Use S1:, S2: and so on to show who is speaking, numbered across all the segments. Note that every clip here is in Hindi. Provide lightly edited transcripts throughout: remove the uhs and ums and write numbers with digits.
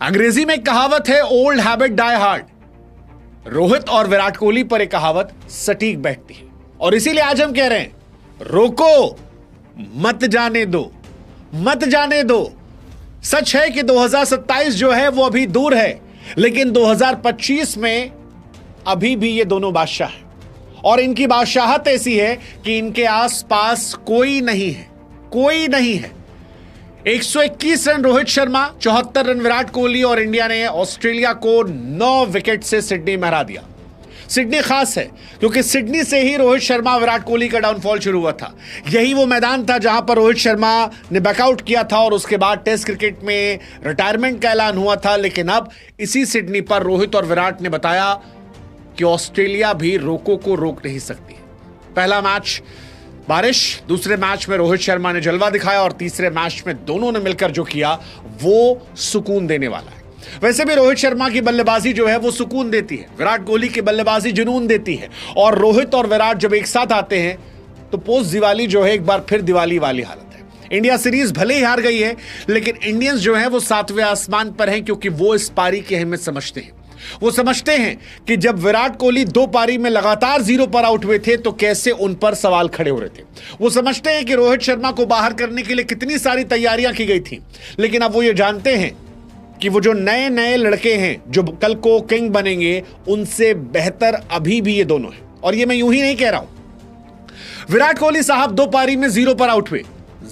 S1: अंग्रेजी में एक कहावत है, old habit die hard. Rohit और विराट कोहली पर एक कहावत सटीक बैठती है और इसीलिए आज हम कह रहे हैं, रोको, मत जाने दो, मत जाने दो। सच है कि 2027 जो है वो अभी दूर है, लेकिन 2025 में अभी भी ये दोनों बादशाह हैं और इनकी बादशाहत ऐसी है कि इनके आसपास कोई नहीं है, कोई नहीं है। 121 रन रोहित शर्मा, 74 रन विराट कोहली और इंडिया ने ऑस्ट्रेलिया को 9 विकेट से सिडनी में हरा दिया। सिडनी खास है क्योंकि सिडनी से ही रोहित शर्मा विराट कोहली का डाउनफॉल शुरू हुआ था। यही वो मैदान था जहां पर रोहित शर्मा ने बैकआउट किया था और उसके बाद टेस्ट क्रिकेट में रिटायरमेंट का ऐलान हुआ था। लेकिन अब इसी सिडनी पर रोहित और विराट ने बताया कि ऑस्ट्रेलिया भी रोको को रोक नहीं सकती। पहला मैच बारिश, दूसरे मैच में रोहित शर्मा ने जलवा दिखाया और तीसरे मैच में दोनों ने मिलकर जो किया वो सुकून देने वाला है। वैसे भी रोहित शर्मा की बल्लेबाजी जो है वो सुकून देती है, विराट कोहली की बल्लेबाजी जुनून देती है और रोहित और विराट जब एक साथ आते हैं तो पोस्ट दिवाली जो है एक बार फिर दिवाली वाली हालत है। इंडिया सीरीज भले ही हार गई है, लेकिन इंडियंस जो है वो 7वें आसमान पर हैं क्योंकि वो इस पारी की अहमियत समझते हैं। वो समझते हैं कि जब विराट कोहली 2 पारी में लगातार 0 पर आउट हुए थे तो कैसे उन पर सवाल खड़े हो रहे थे। वो समझते हैं कि रोहित शर्मा को बाहर करने के लिए कितनी सारी तैयारियां की गई थी, लेकिन अब वो ये जानते हैं कि वो जो नए नए लड़के हैं जो कल को किंग बनेंगे, उनसे बेहतर अभी भी ये दोनों हैं। और ये मैं यूं ही नहीं कह रहा हूं। विराट कोहली साहब 2 पारी में 0 पर आउट हुए,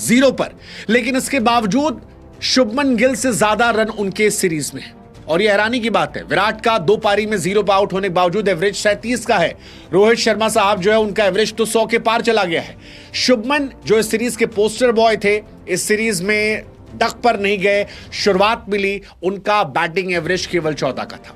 S1: 0 पर, लेकिन इसके बावजूद शुभमन गिल से ज्यादा रन उनके सीरीज में है। और ये हैरानी की बात है, विराट का 2 पारी में 0 पर आउट होने के बावजूद एवरेज 37 का है। रोहित शर्मा साहब जो है उनका एवरेज तो 100 के पार चला गया है। शुभमन जो इस सीरीज के पोस्टर बॉय थे, इस सीरीज में डक पर नहीं गए, शुरुआत मिली, उनका बैटिंग एवरेज केवल 14 का था।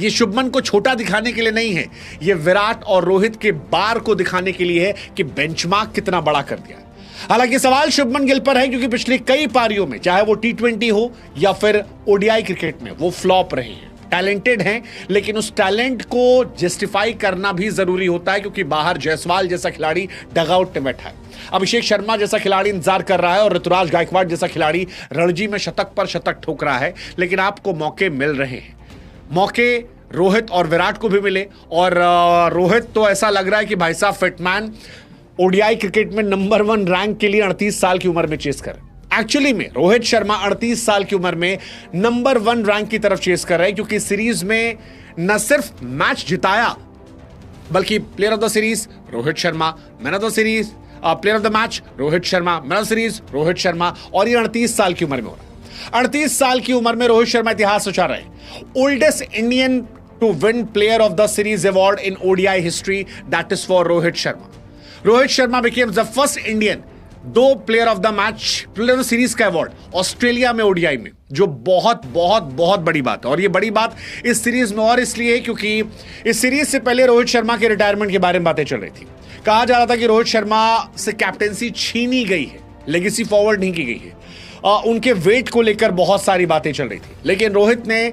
S1: ये शुभमन को छोटा दिखाने के लिए नहीं है, ये विराट और रोहित के बार को दिखाने के लिए है कि बेंचमार्क कितना बड़ा कर दिया। हालांकि सवाल शुभमन गिल पर है क्योंकि पिछली कई पारियों में, चाहे वो T20 हो या फिर ओडीआई क्रिकेट में, वो फ्लॉप रहे हैं। टैलेंटेड हैं, लेकिन उस टैलेंट को जस्टिफाई करना भी जरूरी होता है क्योंकि बाहर जायसवाल जैसा खिलाड़ी डगआउट में बैठा है, अभिषेक शर्मा जैसा खिलाड़ी इंतजार कर रहा है और ऋतुराज गायकवाड़ जैसा खिलाड़ी रणजी में शतक पर शतक ठोक रहा है। लेकिन आपको मौके मिल रहे हैं, मौके रोहित और विराट को भी मिले। और रोहित तो ऐसा लग रहा है कि भाई साहब फिटमैन ओडीआई क्रिकेट में नंबर 1 रैंक के लिए 38 साल की उम्र में चेस कर। एक्चुअली में रोहित शर्मा 38 साल की उम्र में नंबर 1 रैंक की तरफ चेस कर रहे हैं क्योंकि सीरीज में न सिर्फ मैच जिताया बल्कि player of the series Rohit Sharma, man of the series, player of the match Rohit Sharma, man of the series Rohit Sharma, और ये 38 साल की उम्र में हो रहा है। 38 साल की उम्र में रोहित शर्मा इतिहास रचा रहे हैं। Oldest Indian to win player of the series award in ODI history, that is for Rohit Sharma. Rohit Sharma became the first Indian 2 player of the match, player of the series का अवार्ड ऑस्ट्रेलिया में ओडीआई में, जो बहुत बहुत बहुत बड़ी बात है। और ये बड़ी बात इस सीरीज में और इसलिए है क्योंकि इस सीरीज से पहले रोहित शर्मा के रिटायरमेंट के बारे में बातें चल रही थी। कहा जा रहा था कि रोहित शर्मा से कैप्टेंसी छीनी गई है, लेगेसी फॉरवर्ड नहीं की गई है। उनके वेट को लेकर बहुत सारी बातें चल रही थी, लेकिन रोहित ने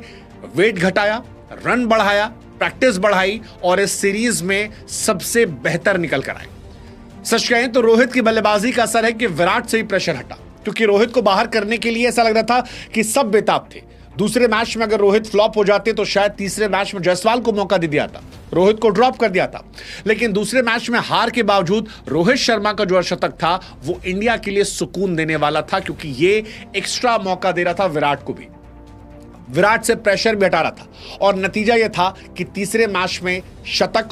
S1: वेट घटाया, रन बढ़ाया, प्रैक्टिस बढ़ाई और इस सीरीज में सबसे बेहतर निकल कर आए। सच कहें तो रोहित की बल्लेबाजी का असर है कि विराट से ही प्रेशर हटा, क्योंकि रोहित को बाहर करने के लिए ऐसा लग रहा था कि सब बेताब थे। दूसरे मैच में अगर रोहित फ्लॉप हो जाते तो शायद तीसरे मैच में जायसवाल को मौका दे दिया था, रोहित को ड्रॉप कर दिया था। लेकिन दूसरे मैच में हार के बावजूद रोहित शर्मा का जो शतक था वो इंडिया के लिए सुकून देने वाला था, क्योंकि ये एक्स्ट्रा मौका दे रहा था विराट को भी, विराट से प्रेशर भी हटा रहा था। और नतीजा यह था कि तीसरे मैच में शतक